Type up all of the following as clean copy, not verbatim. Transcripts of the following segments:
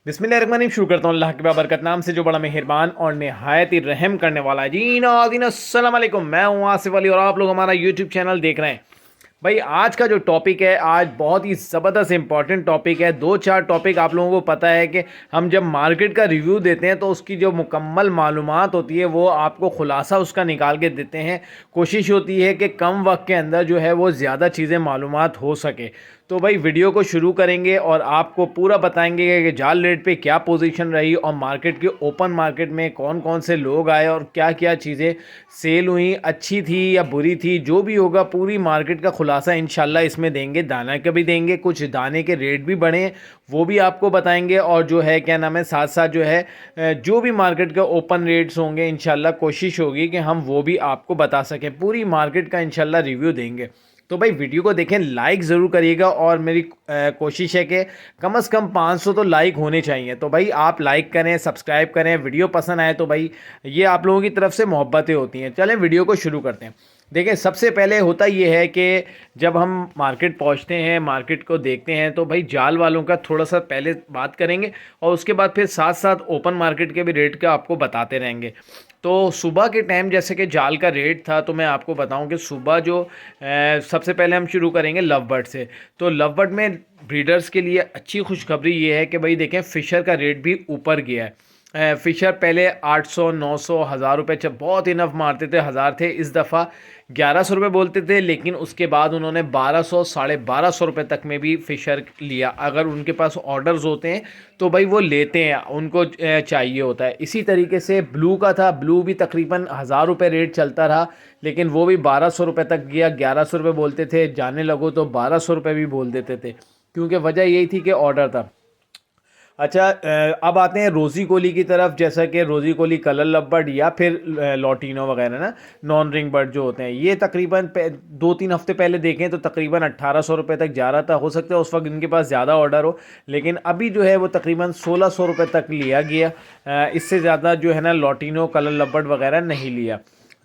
बिस्मिल्लाहिर्रहमानिर्रहीम। शुरू करता हूँ अल्लाह के बाबरकत नाम से जो बड़ा मेहरबान और नहायत ही रहम करने वाला है। जी नाज़रीन अस्सलाम वालेकुम, मैं हूँ आसिफ अली और आप लोग हमारा यूट्यूब चैनल देख रहे हैं। भाई आज का जो टॉपिक है, आज बहुत ही ज़बरदस्त इंपॉर्टेंट टॉपिक है। दो चार टॉपिक आप लोगों को पता है कि हम जब मार्केट का रिव्यू देते हैं तो उसकी जो मुकम्मल मालूमात होती है वो आपको खुलासा उसका निकाल के देते हैं। कोशिश होती है कि कम वक्त के अंदर जो है वो ज़्यादा चीज़ें मालूमात हो सके। तो भाई वीडियो को शुरू करेंगे और आपको पूरा बताएंगे कि जाल रेट पे क्या पोजीशन रही और मार्केट के ओपन मार्केट में कौन कौन से लोग आए और क्या क्या चीज़ें सेल हुई, अच्छी थी या बुरी थी, जो भी होगा पूरी मार्केट का खुलासा इंशाल्लाह इसमें देंगे। दाना का भी देंगे, कुछ दाने के रेट भी बढ़े वो भी आपको बताएंगे और जो है क्या नाम है साथ साथ जो है जो भी मार्केट के ओपन रेट्स होंगे इंशाल्लाह कोशिश होगी कि हम वो भी आपको बता सकें। पूरी मार्केट का इंशाल्लाह रिव्यू देंगे। तो भाई वीडियो को देखें, लाइक ज़रूर करिएगा और मेरी कोशिश है कि कम से कम 500 तो लाइक होने चाहिए। तो भाई आप लाइक करें, सब्सक्राइब करें, वीडियो पसंद आए तो भाई ये आप लोगों की तरफ से मोहब्बतें होती हैं। चलें वीडियो को शुरू करते हैं। देखिए सबसे पहले होता ये है कि जब हम मार्केट पहुंचते हैं, मार्केट को देखते हैं तो भाई जाल वालों का थोड़ा सा पहले बात करेंगे और उसके बाद फिर साथ साथ ओपन मार्केट के भी रेट का आपको बताते रहेंगे। तो सुबह के टाइम जैसे कि जाल का रेट था तो मैं आपको बताऊं कि सुबह जो सबसे पहले हम शुरू करेंगे लव बर्ड से। तो लव बर्ड में ब्रीडर्स के लिए अच्छी खुशखबरी ये है कि भाई देखें फ़िशर का रेट भी ऊपर गया है। फ़िशर पहले 800 900 हज़ार रुपये जब बहुत इनफ मारते थे, हज़ार थे, इस दफ़ा 1100 रुपये बोलते थे, लेकिन उसके बाद उन्होंने 1200 1250 रुपये तक में भी फ़िशर लिया। अगर उनके पास ऑर्डर्स होते हैं तो भाई वो लेते हैं, उनको चाहिए होता है। इसी तरीके से ब्लू का था, ब्लू भी तकरीबन 1000 रुपये रेट चलता रहा, लेकिन वो भी 1200 रुपये तक गया। 1100 रुपये बोलते थे, जाने लगो तो 1200 रुपये भी बोल देते थे, क्योंकि वजह यही थी कि ऑर्डर था। अच्छा, अब आते हैं रोज़ी कोली की तरफ। जैसा कि रोज़ी कोली कलर लव बर्ड या फिर लॉटिनो वगैरह ना, नॉन रिंग बर्ड जो होते हैं, ये तकरीबन 2-3 हफ्ते पहले देखें तो तकरीबन 1800 रुपये तक जा रहा था। हो सकता है उस वक्त इनके पास ज़्यादा ऑर्डर हो, लेकिन अभी जो है वो तकरीबन 1600 रुपये तक लिया गया। इससे ज़्यादा जो है ना लॉटिनो कलर लव बर्ड वगैरह नहीं लिया।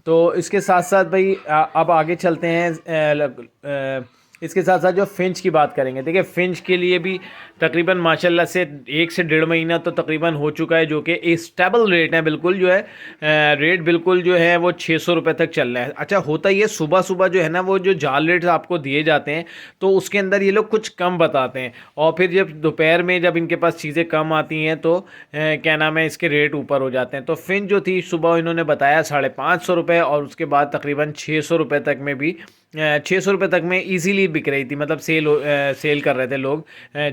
तो इसके साथ साथ भाई अब आगे चलते हैं। इसके साथ साथ जो फिंच की बात करेंगे, देखिए फिंच के लिए भी तकरीबन माशाल्लाह से 1 से 1.5 महीना तो तकरीबन हो चुका है, जो कि स्टेबल रेट है। बिल्कुल जो है रेट बिल्कुल जो है वो 600 रुपये तक चल रहा है। अच्छा, होता ये सुबह सुबह जो है ना वो जो जाल रेट्स आपको दिए जाते हैं तो उसके अंदर ये लोग कुछ कम बताते हैं और फिर जब दोपहर में जब इनके पास चीज़ें कम आती हैं तो क्या नाम है इसके रेट ऊपर हो जाते हैं। तो फिंच जो थी सुबह इन्होंने बताया 550 रुपये और उसके बाद तकरीबन 600 रुपये तक में भी 600 रुपये तक में इजीली बिक रही थी, मतलब सेल कर रहे थे लोग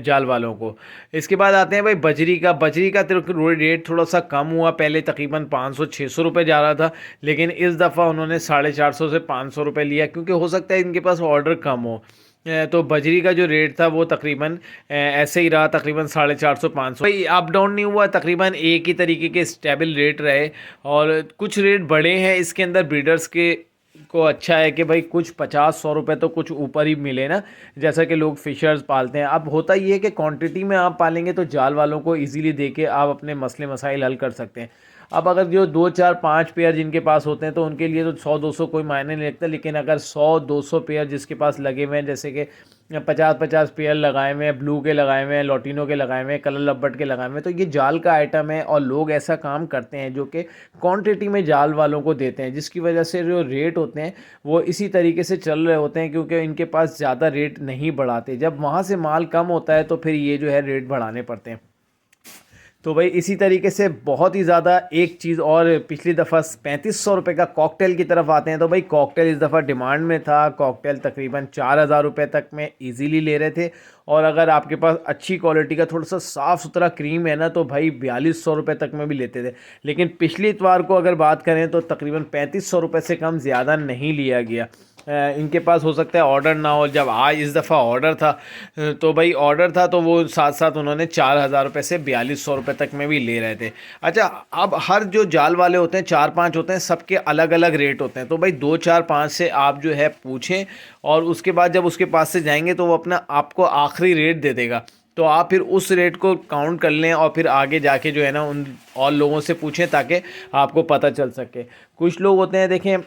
जाल वालों को। इसके बाद आते हैं भाई बजरी का। बजरी का रेट थोड़ा सा कम हुआ, पहले तकरीबन 500-600 रुपये जा रहा था, लेकिन इस दफ़ा उन्होंने 450 से 500 रुपये लिया, क्योंकि हो सकता है इनके पास ऑर्डर कम हो। तो बजरी का जो रेट था वो तकरीबन ऐसे ही रहा, तकरीबन 450-500। भाई अप डाउन नहीं हुआ, तकरीबन एक ही तरीके के स्टेबल रेट रहे। और कुछ रेट बढ़े हैं इसके अंदर ब्रीडर्स के को अच्छा है कि भाई कुछ 50-100 रुपये तो कुछ ऊपर ही मिले ना, जैसा कि लोग फिशर्स पालते हैं। अब होता ये है कि क्वांटिटी में आप पालेंगे तो जाल वालों को इजीली दे के आप अपने मसले मसाइल हल कर सकते हैं। अब अगर जो 2-4-5 पेयर जिनके पास होते हैं तो उनके लिए तो 100-200 कोई मायने नहीं रखता, लेकिन अगर 100-200 पेयर जिसके पास लगे हुए हैं, जैसे कि 50-50 पेयर लगाए हुए हैं, ब्लू के लगाए हुए हैं, लॉटिनो के लगाए हुए हैं, कलर लब्बट के लगाए हुए हैं, तो ये जाल का आइटम है और लोग ऐसा काम करते हैं जो कि क्वांटिटी में जाल वालों को देते हैं, जिसकी वजह से जो रेट होते हैं वो इसी तरीके से चल रहे होते हैं, क्योंकि इनके पास ज़्यादा रेट नहीं बढ़ाते। जब वहाँ से माल कम होता है तो फिर ये जो है रेट बढ़ाने पड़ते हैं। तो भाई इसी तरीके से बहुत ही ज़्यादा एक चीज़ और, पिछली दफ़ा 3500 रुपये का कॉकटेल की तरफ आते हैं। तो भाई कॉकटेल इस दफ़ा डिमांड में था। कॉकटेल तकरीबन 4000 रुपये तक में इजीली ले रहे थे, और अगर आपके पास अच्छी क्वालिटी का थोड़ा सा साफ़ सुथरा क्रीम है ना तो भाई 4200 रुपये तक में भी लेते थे। लेकिन पिछली इतवार को अगर बात करें तो तकरीबन 3500 रुपये से कम ज़्यादा नहीं लिया गया। इनके पास हो सकता है ऑर्डर ना हो। जब आज इस दफ़ा ऑर्डर था तो भाई ऑर्डर था तो वो साथ साथ उन्होंने 4000 रुपये से 4200 रुपये तक में भी ले रहे थे। अच्छा, अब हर जो जाल वाले होते हैं 4-5 होते हैं, सबके अलग अलग रेट होते हैं। तो भाई 2-4-5 से आप जो है पूछें और उसके बाद जब उसके पास से जाएंगे तो वो अपना आपको आखिरी रेट दे देगा। तो आप फिर उस रेट को काउंट कर लें और फिर आगे जाके जो है ना उन और लोगों से पूछें ताकि आपको पता चल सके। कुछ लोग होते हैं देखें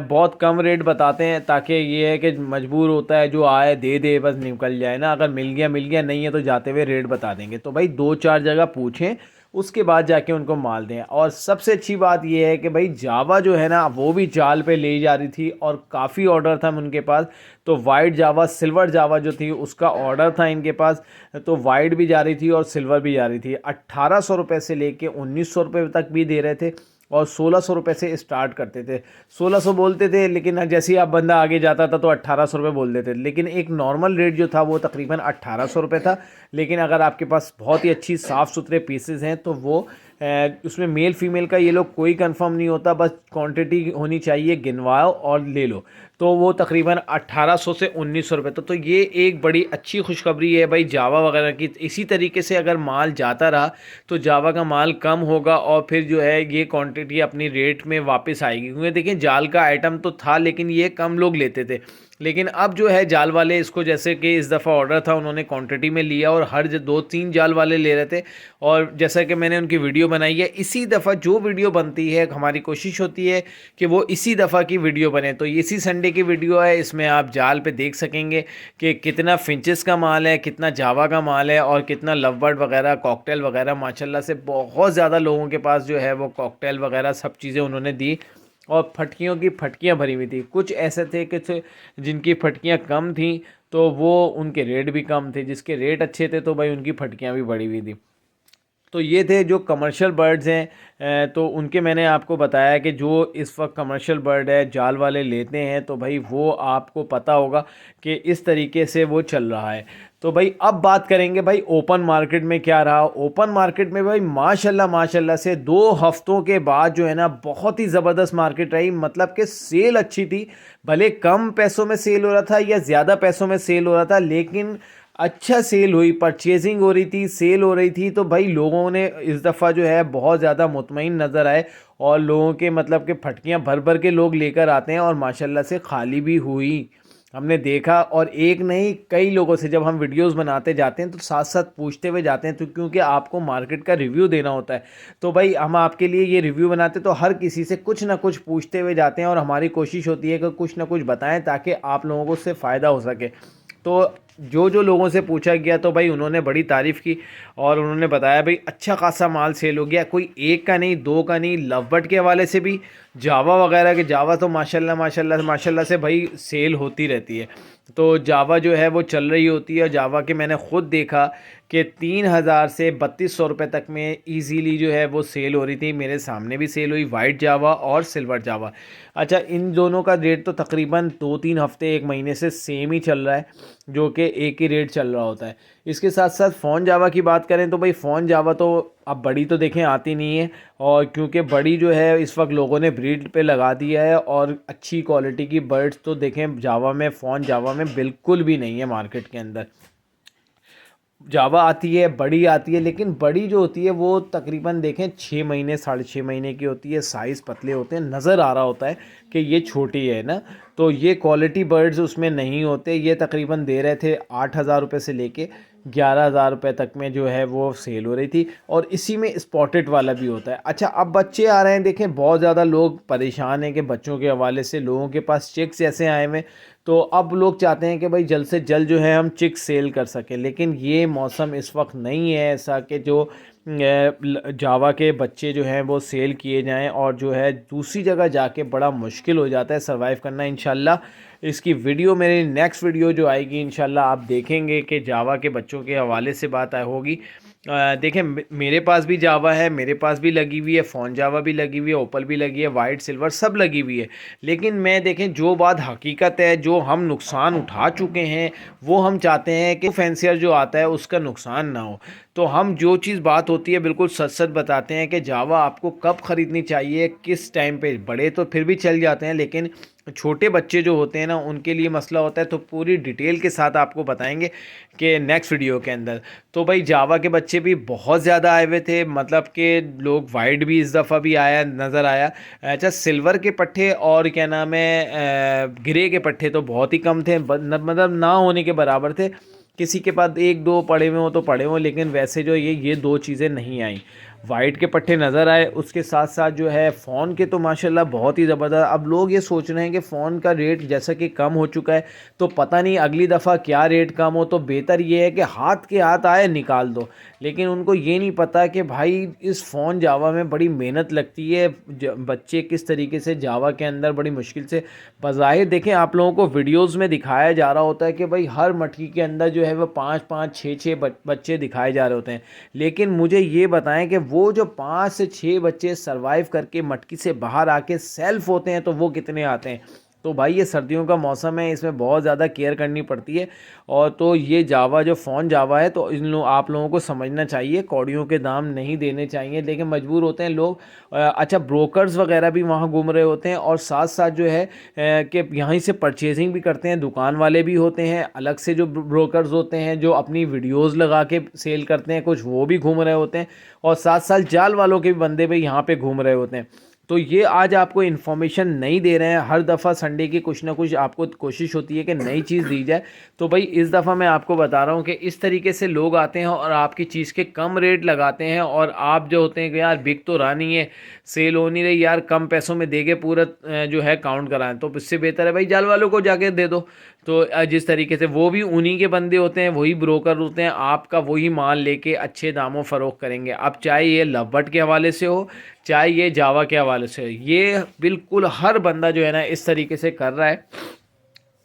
बहुत कम रेट बताते हैं ताकि ये है कि मजबूर होता है जो आए दे दे बस निकल जाए ना, अगर मिल गया नहीं है तो जाते हुए रेट बता देंगे। तो भाई 2-4 जगह पूछें उसके बाद जाके उनको माल दें। और सबसे अच्छी बात यह है कि भाई जावा जो है ना वो भी जाल पे ले जा रही थी और काफ़ी ऑर्डर था उनके पास। तो वाइट जावा सिल्वर जावा जो थी उसका ऑर्डर था इनके पास, तो वाइट भी जा रही थी और सिल्वर भी जा रही थी। 1800 रुपये से लेके 1900 रुपये तक भी दे रहे थे और 1600 रुपये से स्टार्ट करते थे। 1600 बोलते थे लेकिन जैसे ही आप बंदा आगे जाता था तो 1800 रुपये बोल देते थे, लेकिन एक नॉर्मल रेट जो था वो तकरीबन 1800 रुपये था। लेकिन अगर आपके पास बहुत ही अच्छी साफ़ सुथरे पीसेस हैं तो वो उसमें मेल फीमेल का ये लोग कोई कंफर्म नहीं होता, बस क्वांटिटी होनी चाहिए, गिनवाओ और ले लो। तो वो तकरीबन 1800 से 1900 रुपये। तो ये एक बड़ी अच्छी खुशखबरी है भाई जावा वगैरह की। इसी तरीके से अगर माल जाता रहा तो जावा का माल कम होगा और फिर जो है ये क्वांटिटी अपनी रेट में वापस आएगी। क्योंकि देखिए जाल का आइटम तो था लेकिन ये कम लोग लेते थे, लेकिन अब जो है जाल वाले इसको, जैसे कि इस दफ़ा ऑर्डर था उन्होंने क्वांटिटी में लिया और हर 2-3 जाल वाले ले रहे थे। और जैसा कि मैंने उनकी वीडियो बनाई है, इसी दफ़ा जो वीडियो बनती है हमारी कोशिश होती है कि वो इसी दफ़ा की वीडियो बने। तो इसी संडे की वीडियो है, इसमें आप जाल पे देख सकेंगे कि कितना फिंचेस का माल है, कितना जावा का माल है और कितना लव बर्ड वगैरह कॉकटेल वगैरह। माशाल्लाह से बहुत ज़्यादा लोगों के पास जो है वो कॉकटेल वगैरह सब चीज़ें उन्होंने दी और फटकियों की फटकियाँ भरी हुई थी। कुछ ऐसे थे कि जिनकी फटकियाँ कम थी तो वो उनके रेट भी कम थे, जिसके रेट अच्छे थे तो भाई उनकी फटकियाँ भी बढ़ी हुई थी। तो ये थे जो कमर्शियल बर्ड्स हैं। तो उनके मैंने आपको बताया कि जो इस वक्त कमर्शियल बर्ड है जाल वाले लेते हैं तो भाई वो आपको पता होगा कि इस तरीके से वो चल रहा है। तो भाई अब बात करेंगे भाई ओपन मार्केट में क्या रहा। ओपन मार्केट में भाई माशाल्लाह से 2 हफ्तों के बाद जो है ना बहुत ही ज़बरदस्त मार्केट रही। मतलब कि सेल अच्छी थी, भले कम पैसों में सेल हो रहा था या ज़्यादा पैसों में सेल हो रहा था, लेकिन अच्छा सेल हुई, परचेजिंग हो रही थी, सेल हो रही थी। तो भाई लोगों ने इस दफ़ा जो है बहुत ज़्यादा मुतमईन नज़र आए और लोगों के मतलब कि फटकियाँ भर भर के लोग लेकर आते हैं और माशाल्लाह से खाली भी हुई, हमने देखा। और एक नहीं कई लोगों से जब हम वीडियोस बनाते जाते हैं तो साथ साथ पूछते हुए जाते हैं, तो क्योंकि आपको मार्केट का रिव्यू देना होता है तो भाई हम आपके लिए ये रिव्यू बनाते तो हर किसी से कुछ ना कुछ पूछते हुए जाते हैं और हमारी कोशिश होती है कि कुछ ना कुछ बताएं ताकि आप लोगों को उससे फ़ायदा हो सके। तो जो लोगों से पूछा गया तो भाई उन्होंने बड़ी तारीफ़ की और उन्होंने बताया भाई अच्छा खासा माल सेल हो गया, कोई एक का नहीं, 2 का नहीं, लव बर्ड के हवाले से भी, जावा वगैरह के, जावा तो माशाल्लाह से भाई सेल होती रहती है। तो जावा जो है वो चल रही होती है। जावा के मैंने ख़ुद देखा कि 3000 से 3200 रुपये तक में इजीली जो है वो सेल हो रही थी। मेरे सामने भी सेल हुई वाइट जावा और सिल्वर जावा। अच्छा इन दोनों का रेट तो तकरीबन 2-3 हफ्ते 1 महीने से सेम ही चल रहा है, जो कि एक ही रेट चल रहा होता है। इसके साथ साथ फ़ोन जावा की बात करें तो भाई फ़ोन जावा तो अब बड़ी तो देखें आती नहीं है, और क्योंकि बड़ी जो है इस वक्त लोगों ने ब्रीड पे लगा दिया है और अच्छी क्वालिटी की बर्ड्स तो देखें जावा में, फ़ोन जावा में बिल्कुल भी नहीं है मार्केट के अंदर। जावा आती है, बड़ी आती है, लेकिन बड़ी जो होती है वो तकरीबन देखें 6 महीने 6.5 महीने की होती है, साइज़ पतले होते हैं, नज़र आ रहा होता है कि ये छोटी है ना। तो ये क्वालिटी बर्ड्स उसमें नहीं होते। ये तकरीबन दे रहे थे 8000 रुपये से लेके 11000 रुपये तक में जो है वो सेल हो रही थी, और इसी में स्पॉटेड वाला भी होता है। अच्छा अब बच्चे आ रहे हैं, देखें बहुत ज़्यादा लोग परेशान हैं कि बच्चों के हवाले से लोगों के पास चिक्स ऐसे आए हुए, तो अब लोग चाहते हैं कि भाई जल्द से जल्द जो है हम चिक्स सेल कर सकें। लेकिन ये मौसम इस वक्त नहीं है ऐसा कि जो जावा के बच्चे जो हैं वो सेल किए जाएं, और जो है दूसरी जगह जाके बड़ा मुश्किल हो जाता है सरवाइव करना। इंशाल्लाह इसकी वीडियो मेरी नेक्स्ट वीडियो जो आएगी इंशाल्लाह आप देखेंगे कि जावा के बच्चों के हवाले से बात होगी। देखें मेरे पास भी जावा है, मेरे पास भी लगी हुई है, फ़ोन जावा भी लगी हुई है, ओपल भी लगी है, वाइट सिल्वर सब लगी हुई है। लेकिन मैं देखें जो बात हकीकत है, जो हम नुकसान उठा चुके हैं वो हम चाहते हैं कि फैंसियर जो आता है उसका नुकसान ना हो। तो हम जो चीज़ बात होती है बिल्कुल सच सच बताते हैं कि जावा आपको कब ख़रीदनी चाहिए, किस टाइम पे। बड़े तो फिर भी चल जाते हैं, लेकिन छोटे बच्चे जो होते हैं ना उनके लिए मसला होता है। तो पूरी डिटेल के साथ आपको बताएंगे कि नेक्स्ट वीडियो के अंदर। तो भाई जावा के बच्चे भी बहुत ज़्यादा आए हुए थे, मतलब कि लोग वाइट भी इस दफ़ा भी आया नज़र आया। अच्छा सिल्वर के पट्टे और क्या नाम है ग्रे के पट्टे तो बहुत ही कम थे, मतलब ना होने के बराबर थे, किसी के पास एक दो पड़े हुए हो तो पड़े हो, लेकिन वैसे जो ये दो चीज़ें नहीं आई। वाइट के पट्टे नज़र आए, उसके साथ साथ जो है फ़ोन के तो माशाल्लाह बहुत ही ज़बरदस्त। अब लोग ये सोच रहे हैं कि फ़ोन का रेट जैसा कि कम हो चुका है, तो पता नहीं अगली दफ़ा क्या रेट कम हो, तो बेहतर ये है कि हाथ के हाथ आए निकाल दो। लेकिन उनको ये नहीं पता कि भाई इस फ़ोन जावा में बड़ी मेहनत लगती है। बच्चे किस तरीके से जावा के अंदर बड़ी मुश्किल से, बज़ाहिर देखें आप लोगों को वीडियोज़ में दिखाया जा रहा होता है कि भाई हर मटकी के अंदर जो है वो 5-5 6-6 बच्चे दिखाए जा रहे होते हैं। लेकिन मुझे ये बताएं कि वो जो 5 से 6 बच्चे सरवाइव करके मटकी से बाहर आके सेल्फ होते हैं तो वो कितने आते हैं। तो भाई ये सर्दियों का मौसम है, इसमें बहुत ज़्यादा केयर करनी पड़ती है। और तो ये जावा जो फ़ोन जावा है, तो आप लोगों को समझना चाहिए, कौड़ियों के दाम नहीं देने चाहिए, लेकिन मजबूर होते हैं लोग। अच्छा, ब्रोकर्स वगैरह भी वहाँ घूम रहे होते हैं, और साथ साथ जो है कि यहीं से परचेजिंग भी करते हैं, दुकान वाले भी होते हैं, अलग से जो ब्रोकर्स होते हैं जो अपनी वीडियोज़ लगा के सेल करते हैं कुछ, वो भी घूम रहे होते हैं, और साथ साथ जाल वालों के भी बंदे भी यहाँ पे घूम रहे होते हैं। तो ये आज आपको इन्फॉर्मेशन नहीं दे रहे हैं। हर दफ़ा संडे की कुछ ना कुछ आपको कोशिश होती है कि नई चीज़ दी जाए। तो भाई इस दफ़ा मैं आपको बता रहा हूँ कि इस तरीके से लोग आते हैं और आपकी चीज़ के कम रेट लगाते हैं, और आप जो होते हैं कि यार बिक तो रहा नहीं है, सेल हो नहीं रही यार, कम पैसों में देके पूरा जो है काउंट कराएं। तो इससे बेहतर है भाई जाल वालों को जाके दे दो। तो जिस तरीके से वो भी उन्हीं के बंदे होते हैं, वही ब्रोकर होते हैं, आपका वही माल लेके अच्छे दामों फ़रोख्त करेंगे। अब चाहे ये लवबट के हवाले से हो, चाहे ये जावा के हवाले से, ये बिल्कुल हर बंदा जो है ना इस तरीके से कर रहा है।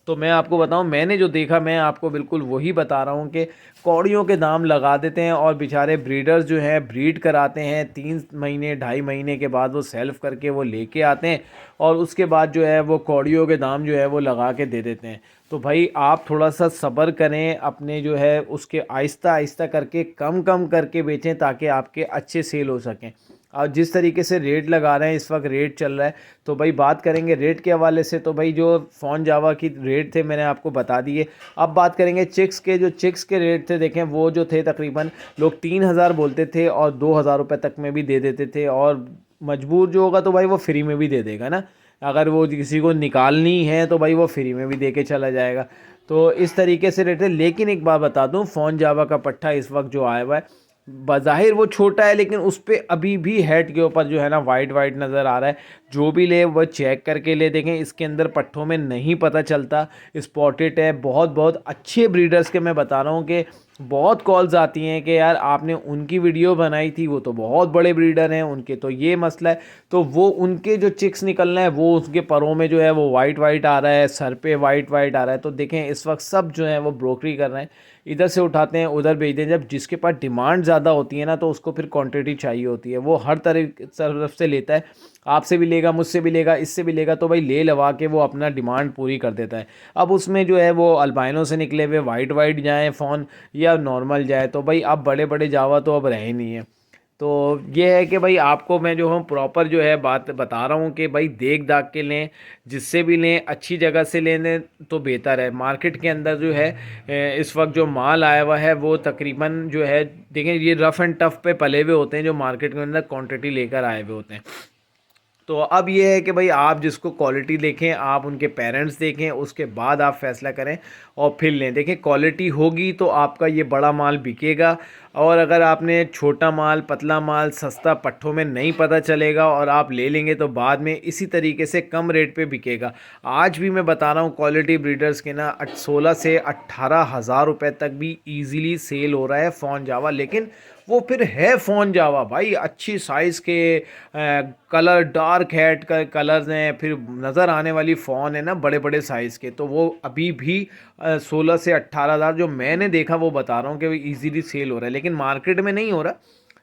तो मैं आपको बताऊं, मैंने जो देखा मैं आपको बिल्कुल वही बता रहा हूं कि कौड़ियों के दाम लगा देते हैं, और बेचारे ब्रीडर्स जो हैं ब्रीड कराते हैं, 3 महीने 2.5 महीने के बाद वो सेल्फ करके वो लेके आते हैं, और उसके बाद जो है वो कौड़ियों के दाम जो है वो लगा के दे देते हैं। तो भाई आप थोड़ा सा सब्र करें, अपने जो है उसके आहिस्ता आहिस्ता करके कम कम करके बेचें, ताकि आपके अच्छे सेल हो सकें। और जिस तरीके से रेट लगा रहे हैं, इस वक्त रेट चल रहा है, तो भाई बात करेंगे रेट के हवाले से। तो भाई जो फ़ोन जावा की रेट थे मैंने आपको बता दिए। अब बात करेंगे चिक्स के। जो चिक्स के रेट थे देखें, वो जो थे तकरीबन लोग 3,000 बोलते थे और 2,000 रुपये तक में भी दे देते थे, और मजबूर जो होगा तो भाई वो फ्री में भी दे देगा ना। अगर वो किसी को निकालनी है तो भाई वो फ्री में भी दे के चला जाएगा। तो इस तरीके से रेट है। लेकिन एक बात बता दूं, फ़ोन जावा का पट्टा इस वक्त जो आया हुआ है, बज़ाहिर वो छोटा है, लेकिन उस पर अभी भी हेड के ऊपर जो है ना वाइट वाइट नज़र आ रहा है। जो भी ले वो चेक करके ले, देखें इसके अंदर पट्ठों में नहीं पता चलता स्पॉटेड है। बहुत बहुत अच्छे ब्रीडर्स के मैं बता रहा हूँ कि बहुत कॉल्स आती हैं कि यार आपने उनकी वीडियो बनाई थी, वो तो बहुत बड़े ब्रीडर हैं, उनके तो ये मसला है। तो वो उनके जो चिक्स निकलना है वो उसके परों में जो है वो वाइट वाइट आ रहा है, सर पे वाइट वाइट आ रहा है। तो देखें इस वक्त सब जो है वो ब्रोकरी कर रहे हैं, इधर से उठाते हैं उधर भेजते हैं। जब जिसके पास डिमांड ज़्यादा होती है ना, तो उसको फिर क्वांटिटी चाहिए होती है, वो हर तरफ से लेता है। आपसे भी लेगा, मुझसे भी लेगा, इससे भी लेगा, तो भाई ले लवा के वो अपना डिमांड पूरी कर देता है। अब उसमें जो है वो अल्बाइनो से निकले हुए वाइट वाइट जाएँ फ़ोन या नॉर्मल जाए, तो भाई अब बड़े बड़े जावा तो अब रहे नहीं है। तो ये है कि भाई आपको मैं जो हूँ प्रॉपर जो है बात बता रहा हूँ कि भाई देख दाख के लें, जिससे भी लें अच्छी जगह से लेने तो बेहतर है। मार्केट के अंदर जो है इस वक्त जो माल आया हुआ है वो तकरीबन जो है, देखें ये रफ़ एंड टफ़ पे पले हुए होते हैं जो मार्केट के अंदर क्वांटिटी लेकर आए हुए होते हैं। तो अब ये है कि भाई आप जिसको क्वालिटी देखें, आप उनके पेरेंट्स देखें, उसके बाद आप फैसला करें और फिर लें। देखें क्वालिटी होगी तो आपका ये बड़ा माल बिकेगा, और अगर आपने छोटा माल, पतला माल, सस्ता पट्ठों में नहीं पता चलेगा और आप ले लेंगे तो बाद में इसी तरीके से कम रेट पे बिकेगा। आज भी मैं बता रहा हूँ क्वालिटी ब्रीडर्स के ना 16 से 18,000 रुपये तक भी ईज़िली सेल हो रहा है फ़ोन जावा। लेकिन वो फिर है फ़ोन जावा भाई, अच्छी साइज़ के कलर, डार्क हेड का कलर्स हैं, फिर नज़र आने वाली फ़ोन है ना बड़े बड़े साइज़ के। तो वो अभी भी 16 से 18,000 जो मैंने देखा वो बता रहा हूँ कि वो ईज़िली सेल हो रहा है। लेकिन मार्केट में नहीं हो रहा,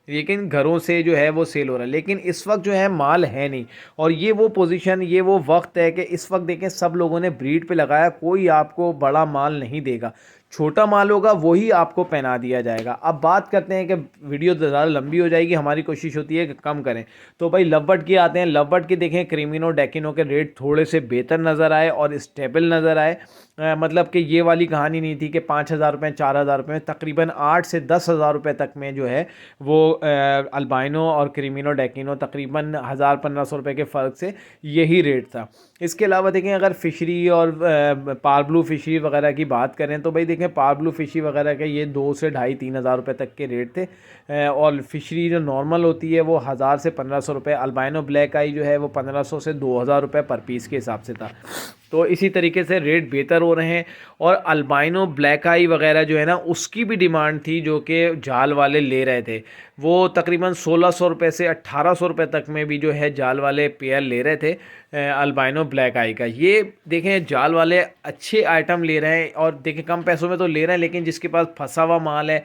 लेकिन घरों से जो है वो सेल हो रहा है। लेकिन इस वक्त जो है माल है नहीं, और ये वो पोजीशन, ये वो वक्त है कि इस वक्त देखें सब लोगों ने ब्रीड पे लगाया, कोई आपको बड़ा माल नहीं देगा, छोटा माल होगा वही आपको पहना दिया जाएगा। अब बात करते हैं कि वीडियो ज़्यादा लंबी हो जाएगी, हमारी कोशिश होती है कि कम करें। तो भाई लवबट के आते हैं। लवबट के देखें क्रीमिनो डेकिनो के रेट थोड़े से बेहतर नज़र आए और स्टेबल नज़र आए, मतलब कि ये वाली कहानी नहीं थी कि 5,000 रुपये 4,000 रुपये में, तकरीबन 8 से 10,000 रुपये तक में जो है वो अल्बाइनो और क्रीमिनो डेकिनो तकरीबन 1,000-1,500 रुपये के फ़र्क से यही रेट था। इसके अलावा देखें अगर फ़िशरी और पार ब्लू फ़िशरी वगैरह की बात करें तो भाई देखें पार ब्लू फ़िशरी वगैरह के ये 2 से 2,500-3 हज़ार रुपये तक के रेट थे। और फ़िशरी जो नॉर्मल होती है वो 1,000 से 1,500 रुपये, अल्बाइनो ब्लैक आई जो है वो 1,500 से 2,000 रुपये पर पीस के हिसाब से था। तो इसी तरीके से रेट बेहतर हो रहे हैं। और अल्बाइनो ब्लैक आई वगैरह जो है ना उसकी भी डिमांड थी जो कि जाल वाले ले रहे थे, वो तकरीबन 1,600 रुपये से 1,800 रुपये तक में भी जो है जाल वाले पेयर ले रहे थे अल्बाइनो ब्लैक आई का। ये देखें जाल वाले अच्छे आइटम ले रहे हैं और देखें कम पैसों में तो ले रहे हैं, लेकिन जिसके पास फंसा हुआ माल है,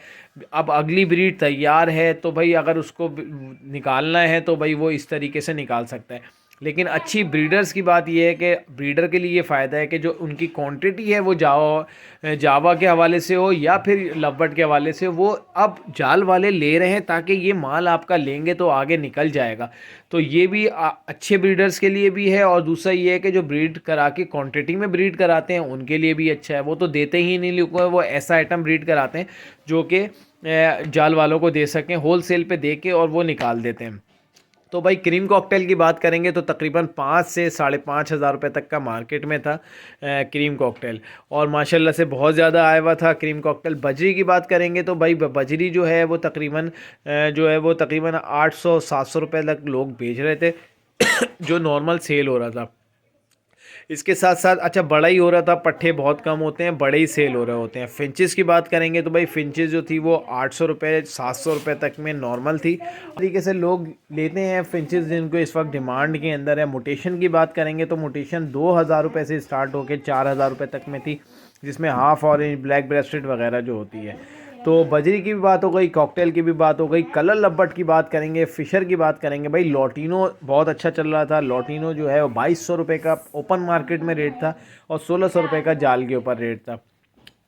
अब अगली ब्रीड तैयार है तो भाई अगर उसको निकालना है तो भाई वो इस तरीके से निकाल सकता है। लेकिन अच्छी ब्रीडर्स की बात यह है कि ब्रीडर के लिए ये फ़ायदा है कि जो उनकी क्वांटिटी है वो जावा के हवाले से हो या फिर लवबर्ड के हवाले से, वो अब जाल वाले ले रहे हैं ताकि ये माल आपका लेंगे तो आगे निकल जाएगा। तो ये भी अच्छे ब्रीडर्स के लिए भी है, और दूसरा ये है कि जो ब्रीड करा के क्वांटिटी में ब्रीड कराते हैं उनके लिए भी अच्छा है। वो तो देते ही नहीं लोगों को, वो ऐसा आइटम ब्रीड कराते हैं जो कि जाल वालों को दे सकें, होल सेल पे दे के और वो निकाल देते हैं। तो भाई क्रीम कॉकटेल की बात करेंगे तो तकरीबन 5 से 5,500 रुपये तक का मार्केट में था क्रीम कॉकटेल, और माशाल्लाह से बहुत ज़्यादा आया हुआ था क्रीम कॉकटेल। बजरी की बात करेंगे तो भाई बजरी जो है वो तकरीबन 800-700 रुपये तक लोग बेच रहे थे जो नॉर्मल सेल हो रहा था। इसके साथ साथ अच्छा बड़ा ही हो रहा था, पट्ठे बहुत कम होते हैं, बड़े ही सेल हो रहे होते हैं। फिंचेस की बात करेंगे तो भाई फिंचेस जो थी वो 800 रुपये 700 रुपये तक में नॉर्मल थी। तरीके से लोग लेते हैं फिंचेस जिनको इस वक्त डिमांड के अंदर है। मोटेशन की बात करेंगे तो मोटेशन 2,000 रुपये से स्टार्ट होकर 4,000 रुपये तक में थी, जिसमें हाफ ऑरेंज ब्लैक ब्रेस्टेड वगैरह जो होती है। तो बजरी की भी बात हो गई, कॉकटेल की भी बात हो गई, कलर लब्बट की बात करेंगे, फ़िशर की बात करेंगे। भाई लॉटिनो बहुत अच्छा चल रहा था। लॉटिनो जो है वो 2,200 रुपये का ओपन मार्केट में रेट था और 1,600 रुपये का जाल के ऊपर रेट था।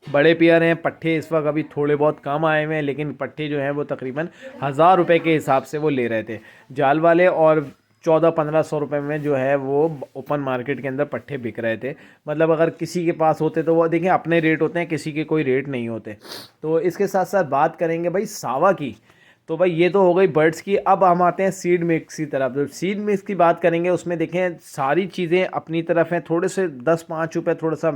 बड़े पेयर हैं। पट्ठे इस वक्त अभी थोड़े बहुत कम आए हुए हैं, लेकिन पट्ठे जो हैं वो तकरीबन 1,000 रुपये के हिसाब से वो ले रहे थे जाल वाले, और 1400-1500 रुपये में जो है वो ओपन मार्केट के अंदर पट्ठे बिक रहे थे। मतलब अगर किसी के पास होते तो वो देखें अपने रेट होते हैं, किसी के कोई रेट नहीं होते। तो इसके साथ साथ बात करेंगे भाई सावा की। तो भाई ये तो हो गई बर्ड्स की। अब हम आते हैं सीड मिक्स की तरफ। तो सीड मिक्स की बात करेंगे उसमें देखें सारी चीज़ें अपनी तरफ हैं, थोड़े से 10-5 रुपये थोड़ा सा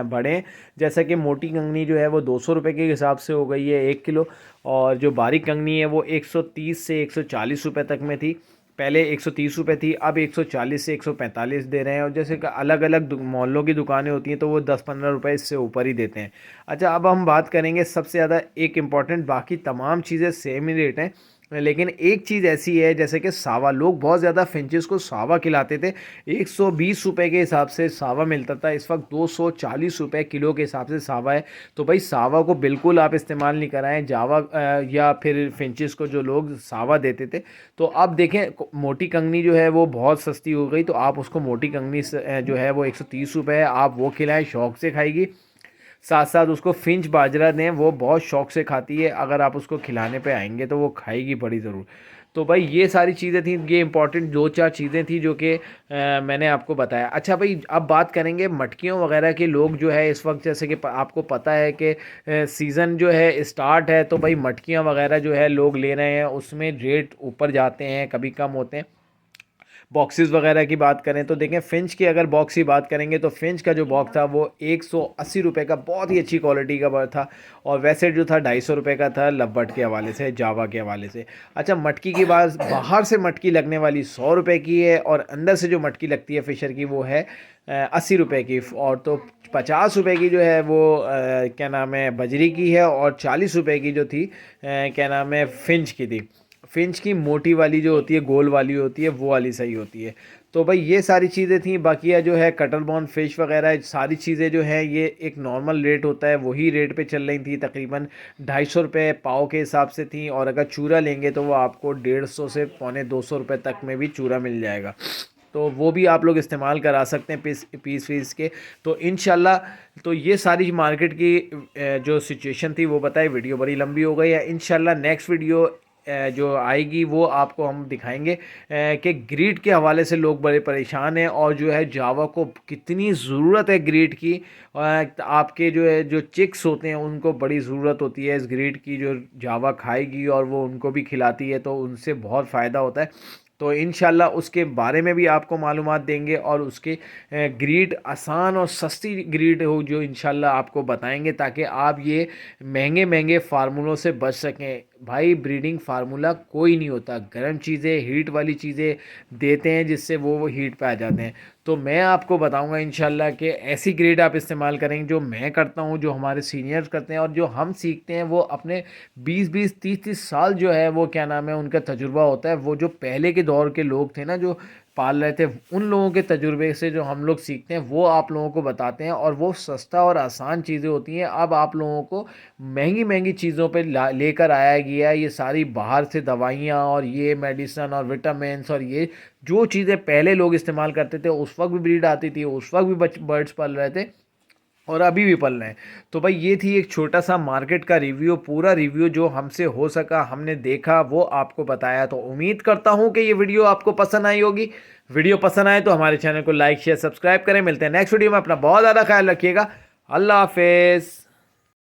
बढ़े। जैसा कि मोटी कंगनी जो है वो 200 रुपये के हिसाब से हो गई है 1 किलो, और जो बारीक कंगनी है वो 130 से 140 रुपये तक में थी। पहले 130 रुपये थी, अब 140 से 145 दे रहे हैं। और जैसे कि अलग अलग मोहल्लों की दुकानें होती हैं तो वो 10-15 रुपये इससे ऊपर ही देते हैं। अच्छा अब हम बात करेंगे सबसे ज़्यादा एक इम्पॉर्टेंट, बाकी तमाम चीज़ें सेम ही रेट हैं, लेकिन एक चीज़ ऐसी है जैसे कि सावा। लोग बहुत ज़्यादा फिंचेस को सावा खिलाते थे। 120 रुपये के हिसाब से सावा मिलता था, इस वक्त 240 रुपये किलो के हिसाब से सावा है। तो भाई सावा को बिल्कुल आप इस्तेमाल नहीं कराएं, जावा या फिर फिंचेस को जो लोग सावा देते थे। तो अब देखें मोटी कंगनी जो है वो बहुत सस्ती हो गई, तो आप उसको मोटी कंगनी जो है वो 130 रुपये है, आप वो खिलाएँ, शौक़ से खाएगी। साथ साथ उसको फिंच बाजरा दें, वो बहुत शौक़ से खाती है। अगर आप उसको खिलाने पे आएंगे तो वो खाएगी बड़ी ज़रूर। तो भाई ये सारी चीज़ें थी, ये इंपॉर्टेंट 2-4 चीज़ें थी जो कि मैंने आपको बताया। अच्छा भाई अब बात करेंगे मटकियों वगैरह के। लोग जो है इस वक्त जैसे कि आपको पता है कि सीज़न जो है स्टार्ट है, तो भाई मटकियाँ वगैरह जो है लोग ले रहे हैं, उसमें रेट ऊपर जाते हैं कभी कम होते हैं। बॉक्सेस वगैरह की बात करें तो देखें फिंच की अगर बॉक्स की बात करेंगे तो फिंच का जो बॉक्स था वो 180 रुपये का बहुत ही अच्छी क्वालिटी का बर्ड था, और वैसे जो था 250 रुपये का था लवबर्ड के हवाले से, जावा के हवाले से। अच्छा मटकी की बात, बाहर से मटकी लगने वाली 100 रुपये की है, और अंदर से जो मटकी लगती है फिशर की वो है 80 रुपये की। और तो 50 रुपये की जो है वो क्या नाम है बजरी की है, और 40 रुपये की जो थी क्या नाम है फिंच की थी। फिंच की मोटी वाली जो होती है, गोल वाली होती है, वो वाली सही होती है। तो भाई ये सारी चीज़ें थी। बाकी जो है कटल बॉन फिश वगैरह सारी चीज़ें जो है ये एक नॉर्मल रेट होता है वही रेट पे चल रही थी, तकरीबन 250 रुपये पाव के हिसाब से थी। और अगर चूरा लेंगे तो वो आपको 150 से 250 रुपये तक में भी चूरा मिल जाएगा, तो वो भी आप लोग इस्तेमाल करा सकते हैं पीस फीस के। तो इंशाल्लाह तो ये सारी मार्केट की जो सिचुएशन थी वो बताई। वीडियो बड़ी लंबी हो गई है। इंशाल्लाह नेक्स्ट वीडियो जो आएगी वो आपको हम दिखाएंगे कि ग्रीड के हवाले से लोग बड़े परेशान हैं और जो है जावा को कितनी ज़रूरत है ग्रीड की। आपके जो है जो चिक्स होते हैं उनको बड़ी ज़रूरत होती है इस ग्रीड की, जो जावा खाएगी और वो उनको भी खिलाती है तो उनसे बहुत फ़ायदा होता है। तो इंशाल्लाह उसके बारे में भी आपको मालूमात देंगे और उसके ग्रीड आसान और सस्ती ग्रीड हो जो इंशाल्लाह आपको बताएंगे, ताकि आप ये महंगे महंगे फार्मूलों से बच सकें। भाई ब्रीडिंग फार्मूला कोई नहीं होता, गर्म चीज़ें हीट वाली चीज़ें देते हैं जिससे वो हीट पे आ जाते हैं। तो मैं आपको बताऊंगा इंशाल्लाह कि ऐसी ग्रेड आप इस्तेमाल करेंगे जो मैं करता हूँ, जो हमारे सीनियर्स करते हैं और जो हम सीखते हैं। वो अपने 20-20 30-30 साल जो है वो क्या नाम है उनका तजुर्बा होता है। वो जो पहले के दौर के लोग थे ना जो पाल रहे थे, उन लोगों के तजुर्बे से जो हम लोग सीखते हैं वो आप लोगों को बताते हैं और वो सस्ता और आसान चीज़ें होती हैं। अब आप लोगों को महंगी महंगी चीज़ों पे लेकर आया गया है, ये सारी बाहर से दवाइयाँ और ये मेडिसन और विटामिन्स और ये जो चीज़ें पहले लोग इस्तेमाल करते थे उस वक्त भी ब्रीड आती थी, उस वक्त भी बर्ड्स पल रहे थे और अभी भी पल रहे हैं। तो भाई ये थी एक छोटा सा मार्केट का रिव्यू, पूरा रिव्यू जो हमसे हो सका हमने देखा वो आपको बताया। तो उम्मीद करता हूँ कि ये वीडियो आपको पसंद आई होगी। वीडियो पसंद आए तो हमारे चैनल को लाइक शेयर सब्सक्राइब करें। मिलते हैं नेक्स्ट वीडियो में। अपना बहुत ज़्यादा ख्याल रखिएगा। अल्लाह हाफिज़।